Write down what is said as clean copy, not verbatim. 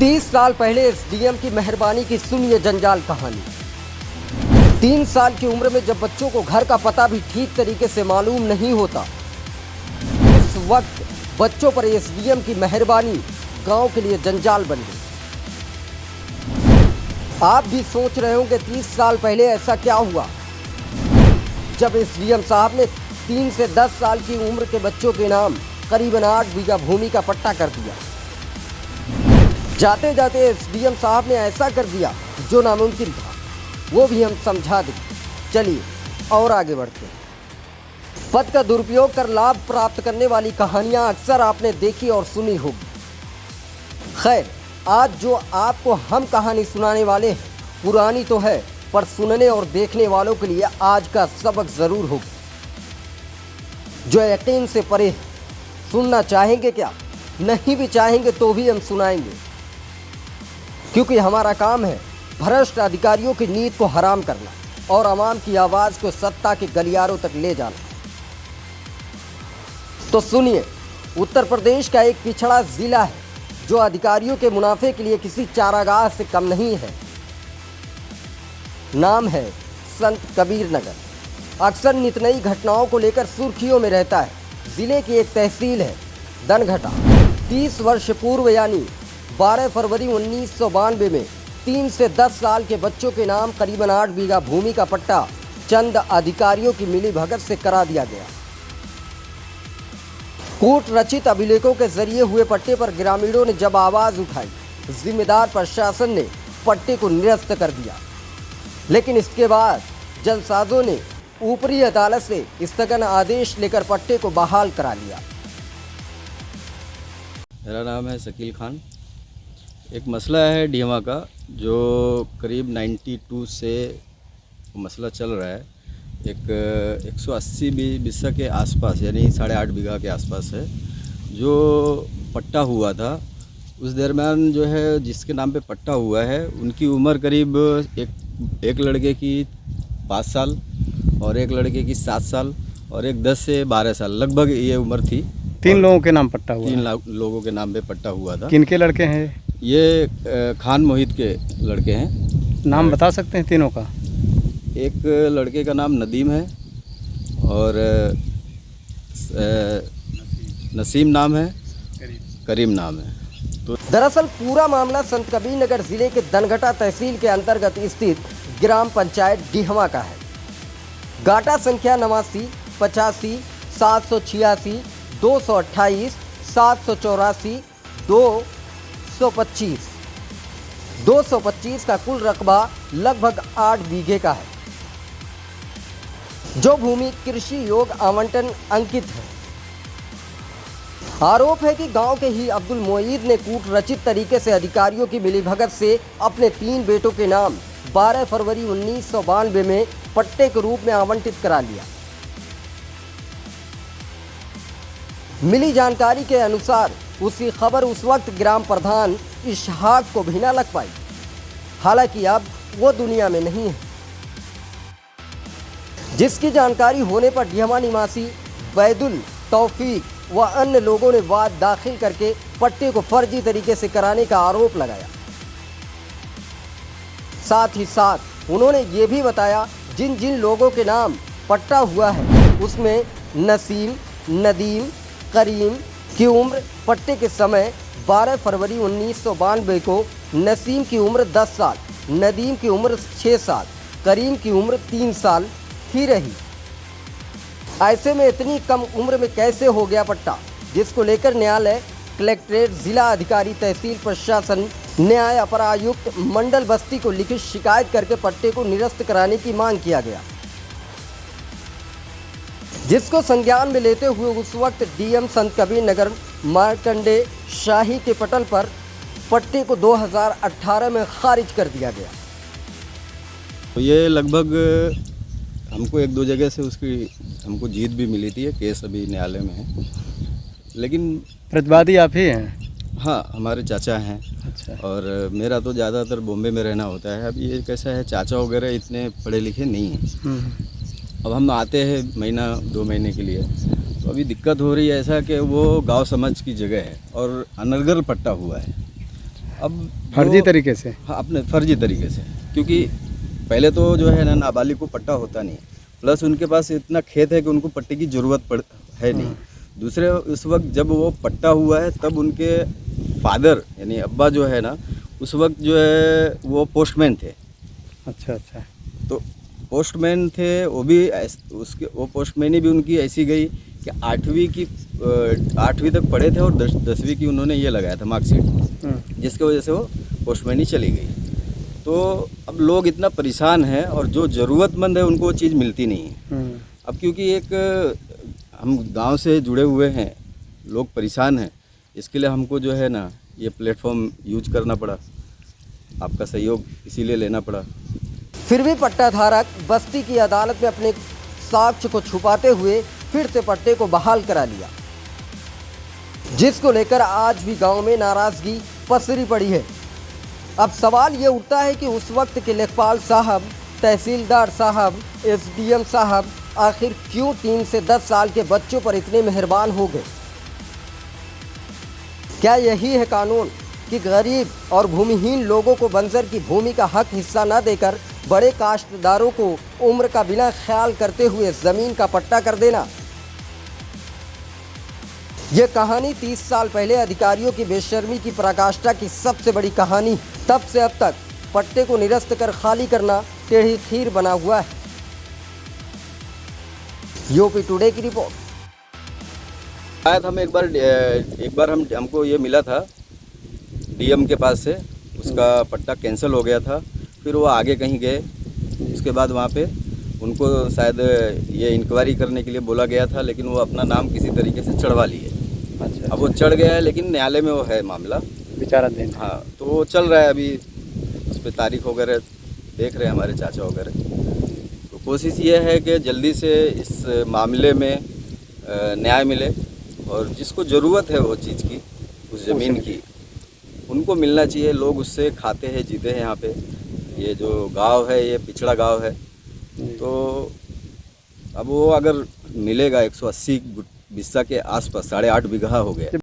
30 साल पहले एसडीएम की मेहरबानी की सुनिए जंजाल कहानी। 3 साल की उम्र में जब बच्चों को घर का पता भी ठीक तरीके से मालूम नहीं होता, उस वक्त बच्चों पर एसडीएम की मेहरबानी गांव के लिए जंजाल बन गई। आप भी सोच रहे होंगे 30 साल पहले ऐसा क्या हुआ जब एसडीएम साहब ने 3 से 10 साल की उम्र के बच्चों के नाम करीबन 8 बीघा भूमि का पट्टा कर दिया। जाते जाते एसडीएम साहब ने ऐसा कर दिया जो नामुमकिन था, वो भी हम समझा दें। चलिए और आगे बढ़ते हैं। पद का दुरुपयोग कर लाभ प्राप्त करने वाली कहानियां अक्सर आपने देखी और सुनी होगी। खैर, आज जो आपको हम कहानी सुनाने वाले हैं, पुरानी तो है पर सुनने और देखने वालों के लिए आज का सबक जरूर होगा, जो यकीन से परे है। सुनना चाहेंगे क्या? नहीं भी चाहेंगे तो भी हम सुनाएंगे, क्योंकि हमारा काम है भ्रष्ट अधिकारियों की नीयत को हराम करना और आवाम की आवाज को सत्ता के गलियारों तक ले जाना। तो सुनिए, उत्तर प्रदेश का एक पिछड़ा जिला है जो अधिकारियों के मुनाफे के लिए किसी चारागाह से कम नहीं है। नाम है संत कबीर नगर। अक्सर नित नई घटनाओं को लेकर सुर्खियों में रहता है। जिले की एक तहसील है दनघटा। 30 वर्ष पूर्व यानी 12 फरवरी 1992 में 3 से 10 साल के बच्चों के नाम करीबन 8 बीघा भूमि का पट्टा चंद अधिकारियों की मिलीभगत से करा दिया गया। कूट रचित अभिलेखों के जरिए हुए पट्टे पर ग्रामीणों ने जब आवाज उठाई, जिम्मेदार प्रशासन ने पट्टे को निरस्त कर दिया। लेकिन इसके बाद जलसाजों ने ऊपरी अदालत से स्थगन आदेश लेकर पट्टे को बहाल करा लिया। मेरा नाम है शकील खान। एक मसला है डीहवा का जो करीब 92 से मसला चल रहा है। एक 180 बिस्सा के आसपास यानी 8.5 बीघा के आसपास है जो पट्टा हुआ था। उस दरमियान जो है जिसके नाम पे पट्टा हुआ है उनकी उम्र करीब एक लड़के की 5 साल और एक लड़के की 7 साल और एक 10 से 12 साल लगभग ये उम्र थी। 3 लोगों के नाम पट्टा हुआ? 3 लोगों के नाम पे पट्टा हुआ था। किनके लड़के हैं ये खान मोहित के लड़के हैं। नाम बता सकते हैं तीनों का? एक लड़के का नाम नदीम है और नसीम नाम है, करीम नाम है। तो दरअसल पूरा मामला संत कबीर नगर जिले के दनघटा तहसील के अंतर्गत स्थित ग्राम पंचायत डीहवा का है। गाटा संख्या 89 85 786 228 784 225 का कुल रकबा लगभग 8 बीघे का है, जो भूमि कृषि योग आवंटन अंकित है। आरोप है कि गांव के ही अब्दुल मोईद ने कूट रचित तरीके से अधिकारियों की मिलीभगत से अपने 3 बेटों के नाम 12 फरवरी 1992 में पट्टे के रूप में आवंटित करा लिया। मिली जानकारी के अनुसार उसकी खबर उस वक्त ग्राम प्रधान इशहाक को भी न लग पाई। हालांकि अब वो दुनिया में नहीं है। जिसकी जानकारी होने पर डीहवा निवासी बैदुल तौफीक व अन्य लोगों ने वाद दाखिल करके पट्टे को फर्जी तरीके से कराने का आरोप लगाया। साथ ही साथ उन्होंने ये भी बताया जिन जिन लोगों के नाम पट्टा हुआ है उसमें नसीम, नदीम, करीम की उम्र पट्टे के समय 12 फरवरी 1992 को नसीम की उम्र 10 साल, नदीम की उम्र 6 साल, करीम की उम्र 3 साल ही रही। ऐसे में इतनी कम उम्र में कैसे हो गया पट्टा, जिसको लेकर न्यायालय, कलेक्ट्रेट, जिला अधिकारी, तहसील प्रशासन, न्याय अपर आयुक्त मंडल बस्ती को लिखित शिकायत करके पट्टे को निरस्त कराने की मांग किया गया, जिसको संज्ञान में लेते हुए उस वक्त डीएम संत कबीर नगर मार्कंडे शाही के पटल पर पट्टे को 2018 में खारिज कर दिया गया। तो ये लगभग हमको 1-2 जगह से उसकी हमको जीत भी मिली थी। केस अभी न्यायालय में है, लेकिन प्रतिवादी आप ही हैं? हाँ, हमारे चाचा हैं। अच्छा। और मेरा तो ज़्यादातर बॉम्बे में रहना होता है। अब ये कैसा है, चाचा वगैरह इतने पढ़े लिखे नहीं हैं। अब हम आते हैं महीना 2 महीने के लिए, तो अभी दिक्कत हो रही है ऐसा कि वो गांव समाज की जगह है और अनर्गल पट्टा हुआ है। अब फर्जी जो- तरीके से। हाँ, अपने फर्जी तरीके से, क्योंकि पहले तो जो है ना नाबालिग को पट्टा होता नहीं, प्लस उनके पास इतना खेत है कि उनको पट्टे की ज़रूरत है नहीं। दूसरे उस वक्त जब वो पट्टा हुआ है तब उनके फादर यानी अब्बा जो है ना उस वक्त जो है वो पोस्टमैन थे। अच्छा अच्छा। तो पोस्टमैन थे वो भी उसके वो पोस्टमैनी भी उनकी ऐसी गई कि 8वीं तक पढ़े थे और 10वीं की उन्होंने ये लगाया था मार्कशीट, जिसकी वजह से वो पोस्टमैनी चली गई। तो अब लोग इतना परेशान हैं और जो ज़रूरतमंद है उनको वो चीज़ मिलती नहीं है। अब क्योंकि एक हम गांव से जुड़े हुए हैं, लोग परेशान हैं, इसके लिए हमको जो है ना ये प्लेटफॉर्म यूज करना पड़ा, आपका सहयोग इसीलिए लेना पड़ा। फिर भी पट्टा धारक बस्ती की अदालत में अपने साक्ष्य को छुपाते हुए फिर से पट्टे को बहाल करा लिया, जिसको लेकर आज भी गांव में नाराजगी पसरी पड़ी है। अब सवाल ये उठता है कि उस वक्त के लेखपाल साहब, तहसीलदार साहब, एसडीएम साहब आखिर क्यों 3 से 10 साल के बच्चों पर इतने मेहरबान हो गए? क्या यही है कानून कि गरीब और भूमिहीन लोगों को बंजर की भूमि का हक हिस्सा न देकर बड़े काश्तदारों को उम्र का बिना ख्याल करते हुए जमीन का पट्टा कर देना? ये कहानी 30 साल पहले अधिकारियों की बेशर्मी की पराकाष्ठा की सबसे बड़ी कहानी। तब से अब तक पट्टे को निरस्त कर खाली करना टेढ़ी खीर बना हुआ है। यूपी टुडे की रिपोर्ट। शायद हम एक बार हमको ये मिला था डीएम के पास से, उसका पट्टा कैंसिल हो गया था। फिर वो आगे कहीं गए, उसके बाद वहाँ पे उनको शायद ये इंक्वायरी करने के लिए बोला गया था, लेकिन वो अपना नाम किसी तरीके से चढ़वा लिए। अच्छा। अब वो चढ़ गया है, लेकिन न्यायालय में वो है मामला विचाराधीन। हाँ, तो वो चल रहा है अभी, उस पर तारीख वगैरह देख रहे हैं हमारे चाचा वगैरह। तो कोशिश ये है कि जल्दी से इस मामले में न्याय मिले और जिसको ज़रूरत है वो चीज़ की, उस ज़मीन की, उनको मिलना चाहिए। लोग उससे खाते हैं, जीते हैं यहाँ पे। ये जो गांव है ये पिछड़ा गांव है, तो अब वो अगर मिलेगा 180 बिस्सा के आसपास, 8.5 बीघा हो गया।